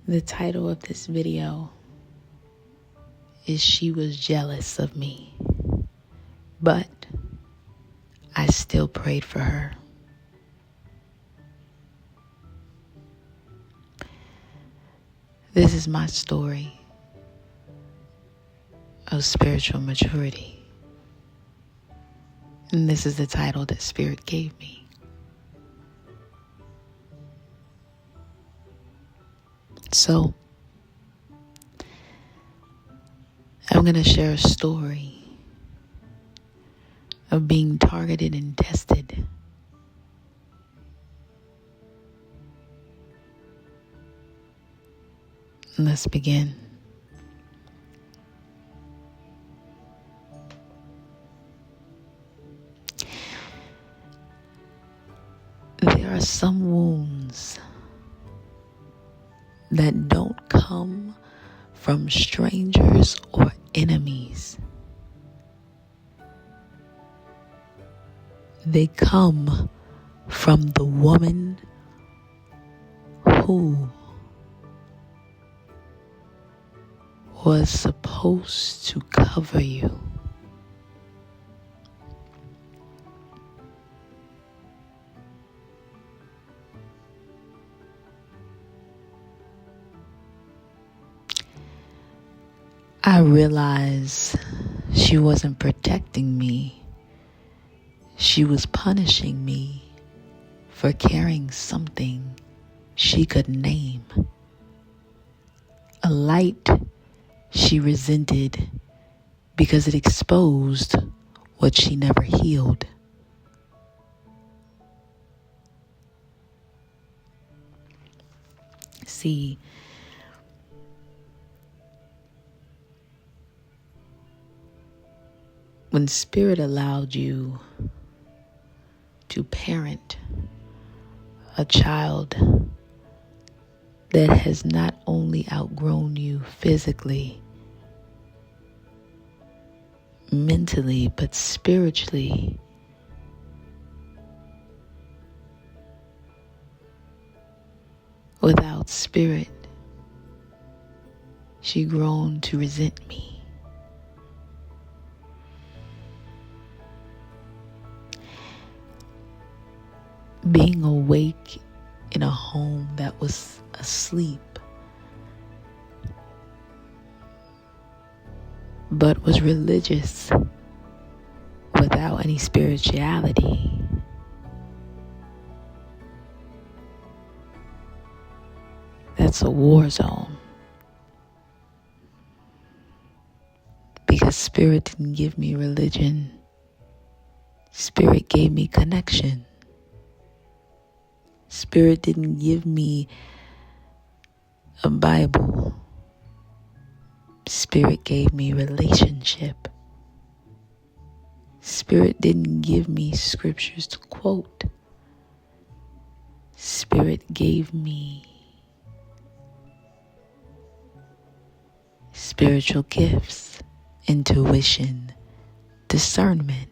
The title of this video is She Was Jealous of Me, but I still prayed for her. This is my story of spiritual maturity. And this is the title that Spirit gave me. So, I'm going to share a story of being targeted and tested. Let's begin. There are some wounds that don't come from strangers or enemies. They come from the woman who was supposed to cover you. I realized she wasn't protecting me. She was punishing me for carrying something she could name. A light she resented because it exposed what she never healed. See, when Spirit allowed you to parent a child that has not only outgrown you physically, mentally, but spiritually, without Spirit, she grown to resent me. Being awake in a home that was asleep, but was religious without any spirituality. That's a war zone. Because Spirit didn't give me religion. Spirit gave me connection. Spirit didn't give me a Bible. Spirit gave me relationship. Spirit didn't give me scriptures to quote. Spirit gave me spiritual gifts, intuition, discernment.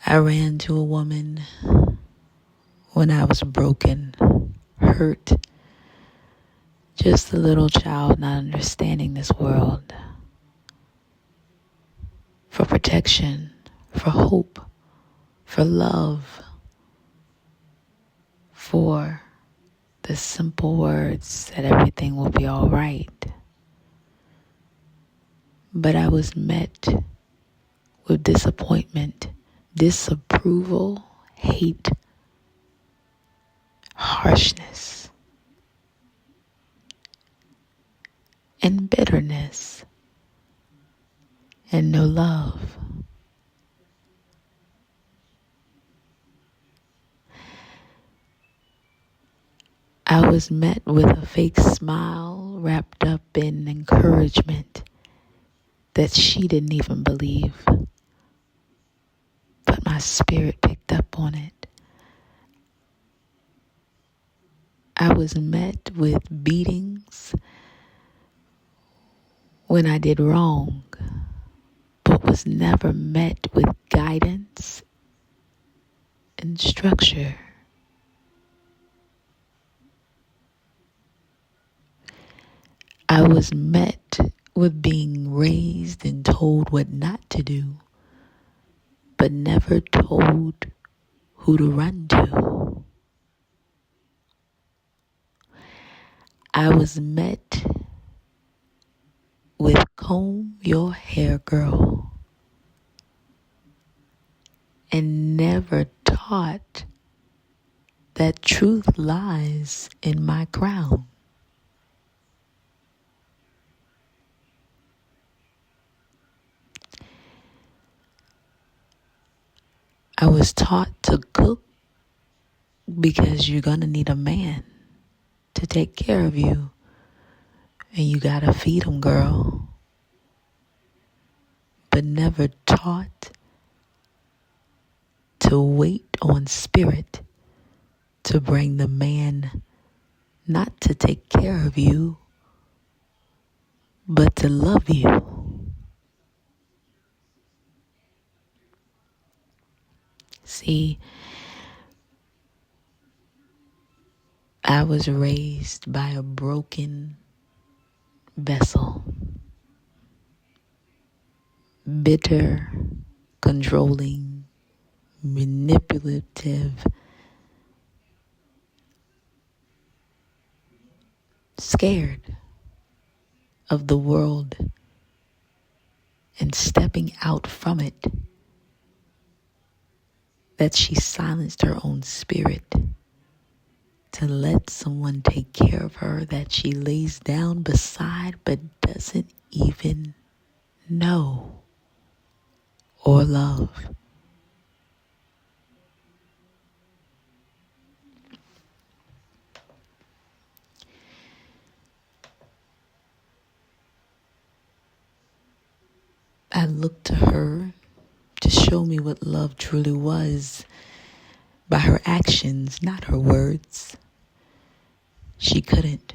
I ran to a woman when I was broken, hurt, just a little child not understanding this world, for protection, for hope, for love, for the simple words that everything will be all right. But I was met with disappointment, disapproval, hate, harshness, and bitterness, and no love. I was met with a fake smile wrapped up in encouragement that she didn't even believe. But my spirit picked up on it. I was met with beatings when I did wrong, but was never met with guidance and structure. I was met with being raised and told what not to do, but never told who to run to. I was met with comb your hair, girl, and never taught that truth lies in my crown. I was taught to cook because you're gonna need a man to take care of you, and you gotta feed him, girl. But never taught to wait on spirit to bring the man, not to take care of you, but to love you. See, I was raised by a broken vessel, bitter, controlling, manipulative, scared of the world and stepping out from it, that she silenced her own spirit to let someone take care of her that she lays down beside but doesn't even know or love. I looked to her to show me what love truly was by her actions, not her words. She couldn't,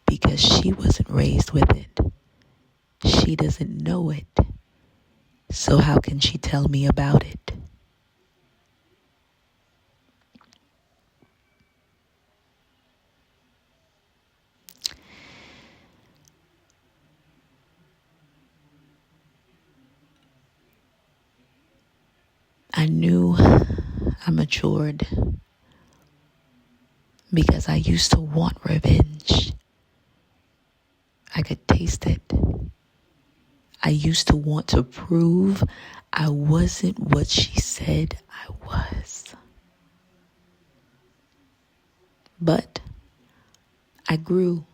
because she wasn't raised with it. She doesn't know it. So how can she tell me about it? I knew I matured because I used to want revenge. I could taste it. I used to want to prove I wasn't what she said I was. But I grew,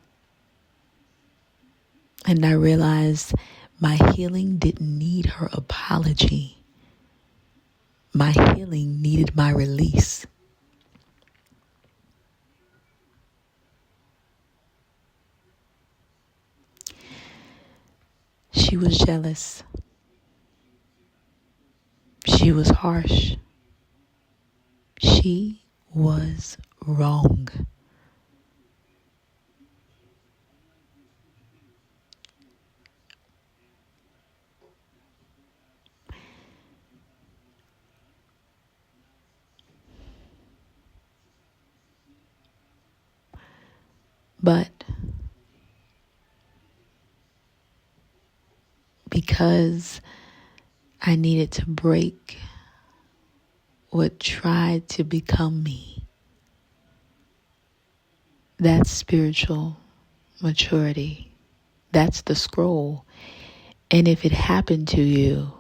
and I realized my healing didn't need her apology. My healing needed my release. She was jealous. She was harsh. She was wrong. But because I needed to break what tried to become me, that's spiritual maturity. That's the scroll. And if it happened to you,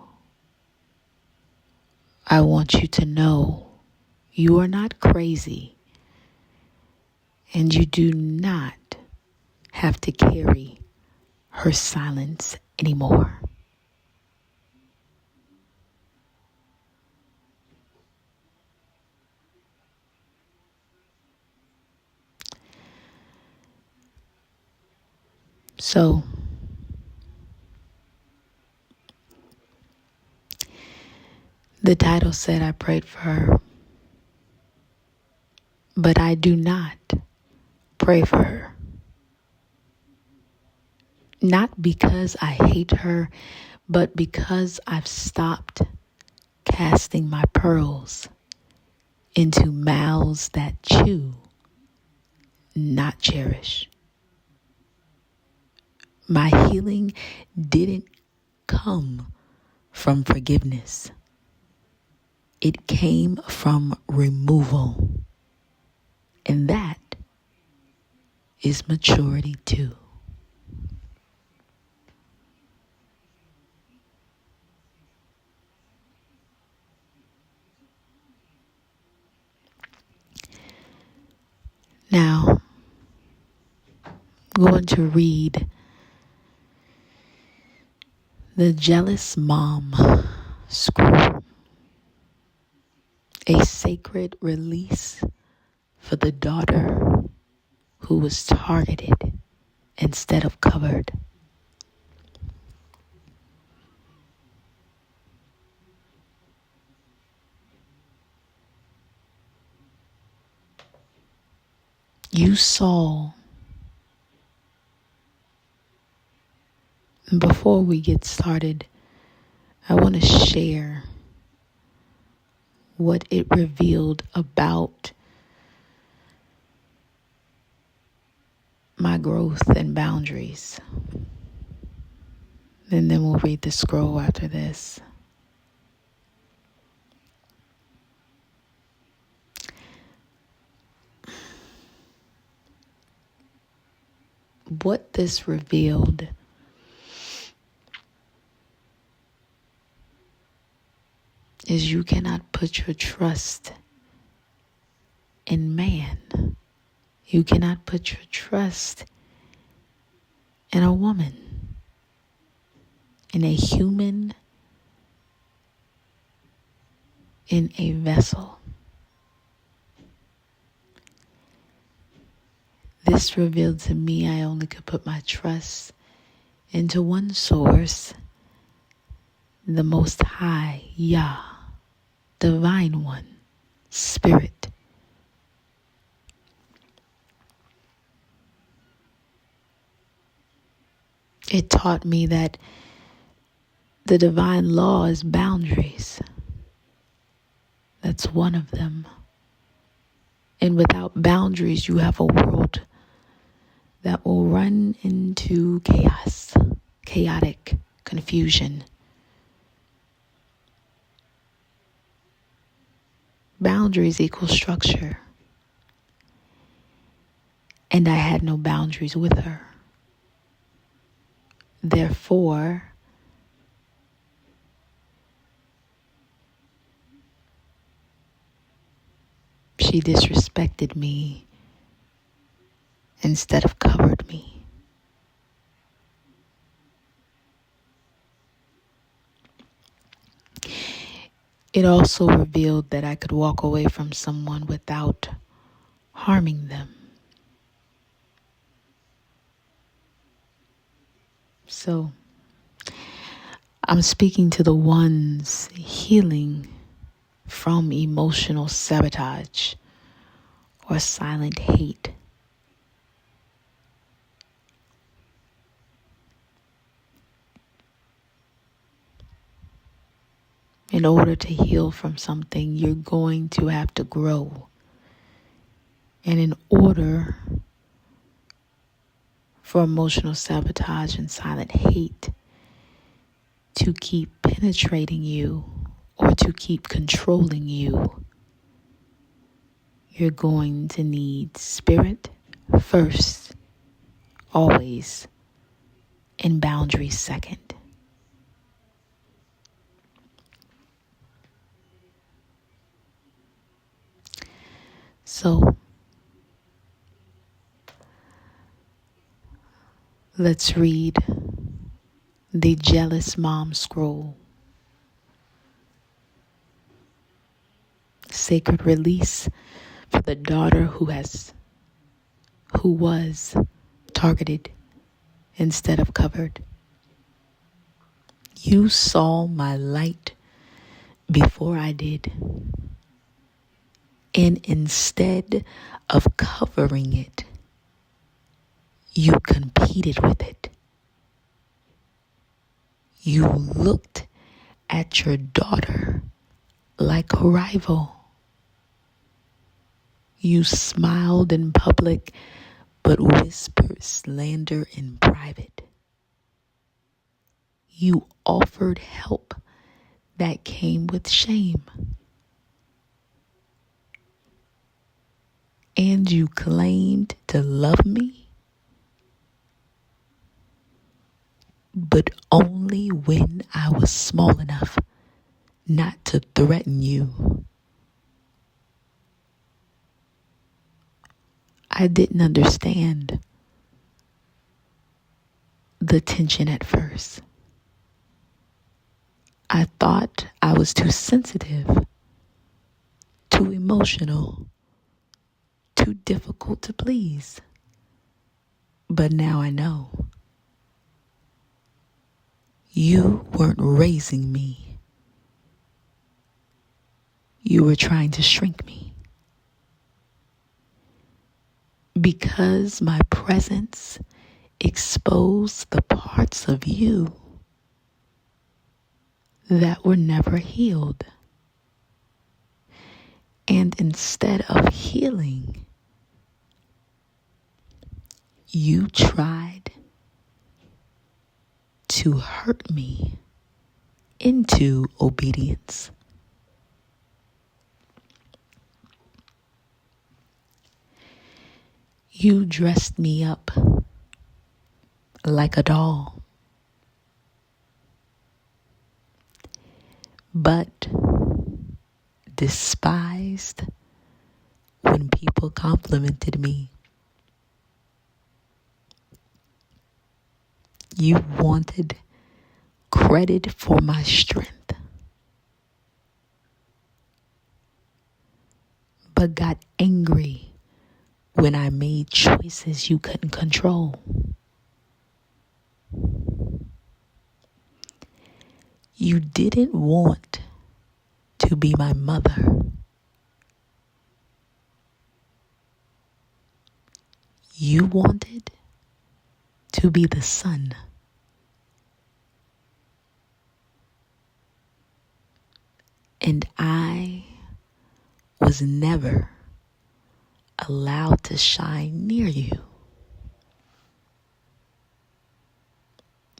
I want you to know you are not crazy, and you do not have to carry her silence anymore. So, the title said I prayed for her, but I do not pray for her. Not because I hate her, But because I've stopped casting my pearls into mouths that chew, not cherish, my healing didn't come from forgiveness. It came from removal. And that is maturity too. Now, I'm going to read The Jealous Mom Scroll, a sacred release for the daughter who was targeted instead of covered. You saw, and before we get started, I want to share what it revealed about my growth and boundaries. And then we'll read the scroll after this. What this revealed is you cannot put your trust in man. You cannot put your trust in a woman, in a human, in a vessel. This revealed to me I only could put my trust into one source, the Most High, Yah, Divine One, Spirit. It taught me that the divine law is boundaries. That's one of them. And without boundaries, you have a world that will run into chaos, chaotic confusion. Boundaries equal structure. And I had no boundaries with her. Therefore, she disrespected me instead of covered me. It also revealed that I could walk away from someone without harming them. So, I'm speaking to the ones healing from emotional sabotage or silent hate. In order to heal from something, you're going to have to grow. And in order for emotional sabotage and silent hate to keep penetrating you or to keep controlling you, you're going to need spirit first, always, and boundaries second. So, let's read the Jealous Mom Scroll. Sacred release for the daughter who was targeted instead of covered. You saw my light before I did. And instead of covering it, you competed with it. You looked at your daughter like a rival. You smiled in public, but whispered slander in private. You offered help that came with shame. And you claimed to love me, but only when I was small enough not to threaten you. I didn't understand the tension at first. I thought I was too sensitive, too emotional, too difficult to please. But now I know. You weren't raising me. You were trying to shrink me. Because my presence exposed the parts of you that were never healed. And instead of healing, you tried to hurt me into obedience. You dressed me up like a doll, but despised when people complimented me. You wanted credit for my strength, but got angry when I made choices you couldn't control. You didn't want to be my mother. You wanted to be the son. And I was never allowed to shine near you.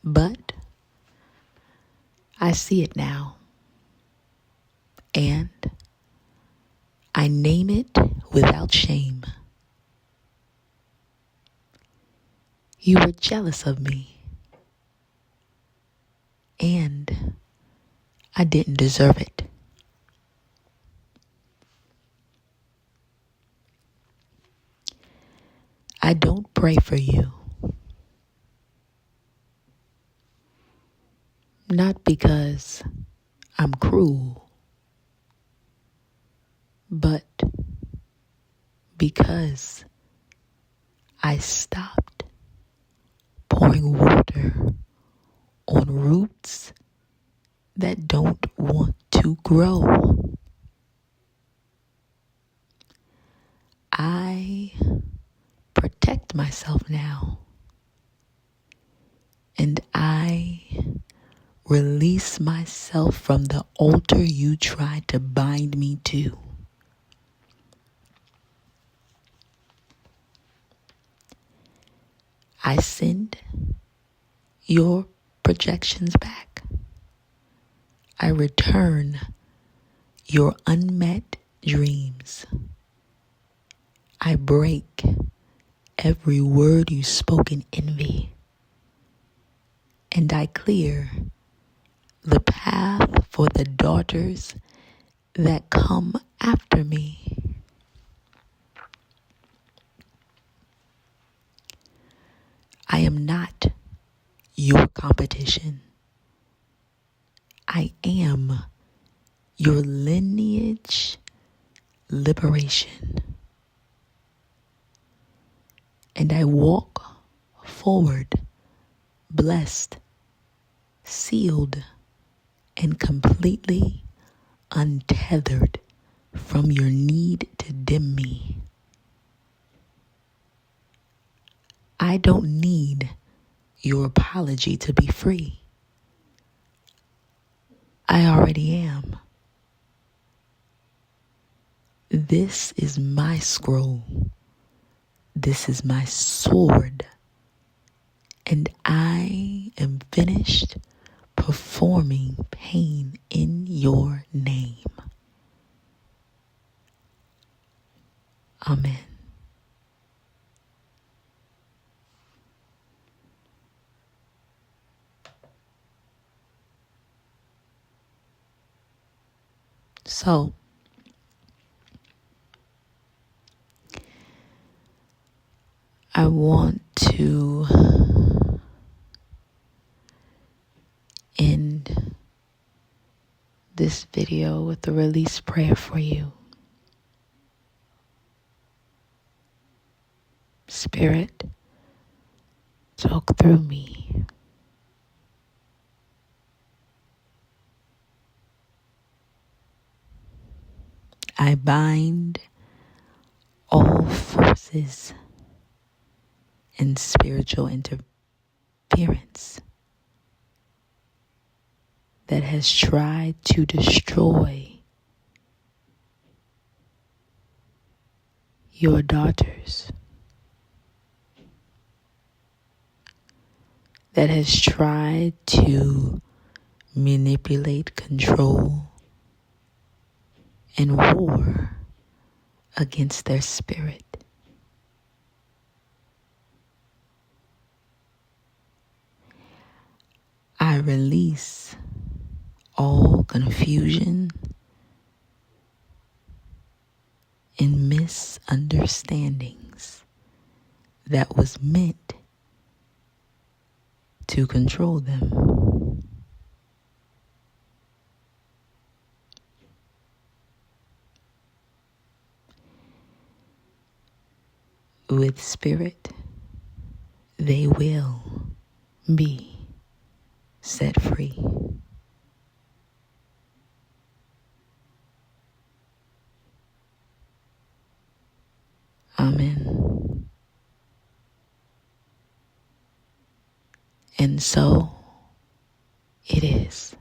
But I see it now. And I name it without shame. You were jealous of me. And I didn't deserve it. I don't pray for you. Not because I'm cruel, but because I stopped pouring water on roots that don't want to grow. I protect myself now, and I release myself from the altar you tried to bind me to. I send your projections back. I return your unmet dreams. I break every word you spoke in envy. And I clear the path for the daughters that come after me. I am not your competition. I am your lineage liberation. And I walk forward, blessed, sealed, and completely untethered from your need to dim me. I don't need your apology to be free. I already am. This is my scroll. This is my sword. And I am finished performing pain in your name. Amen. So, I want to end this video with a release prayer for you. Spirit, talk through me. I bind all forces and spiritual interference that has tried to destroy your daughters, that has tried to manipulate, control, and war against their spirit. I release all confusion and misunderstandings that was meant to control them. With spirit, they will be set free. Amen. And so it is.